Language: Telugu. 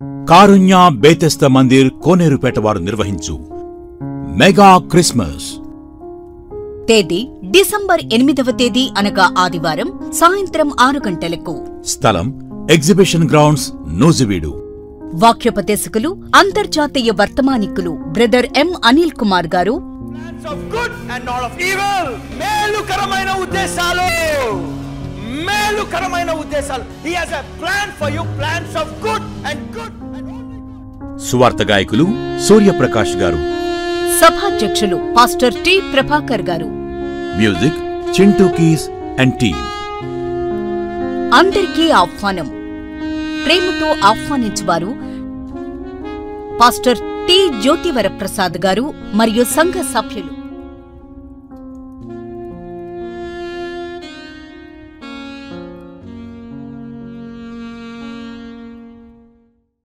కారుణ్య బేతెస్త మందిర్ కోనేరుపేట వారు నిర్వహించు మెగా క్రిస్మస్. తేదీ డిసెంబర్ 8వ తేదీ అనగా ఆదివారం సాయంత్రం 6 గంటలకు. స్థలం ఎగ్జిబిషన్ గ్రౌండ్స్, నూజివీడు. వాక్యోపదేశకులు అంతర్జాతీయ వర్తమానికులు బ్రదర్ ఎం అనిల్ కుమార్ గారు. సువార్త గాయకులు సూర్యప్రకాష్ గారు. సభాధ్యక్షులు పాస్టర్ టి ప్రభాకర్ గారు. Music Chintu keys and team. అందరికీ ఆహ్వానం. ప్రేమతో ఆహ్వానించువారు పాస్టర్ టి జ్యోతివర ప్రసాద్ గారు మరియు సంఘ సభ్యులు.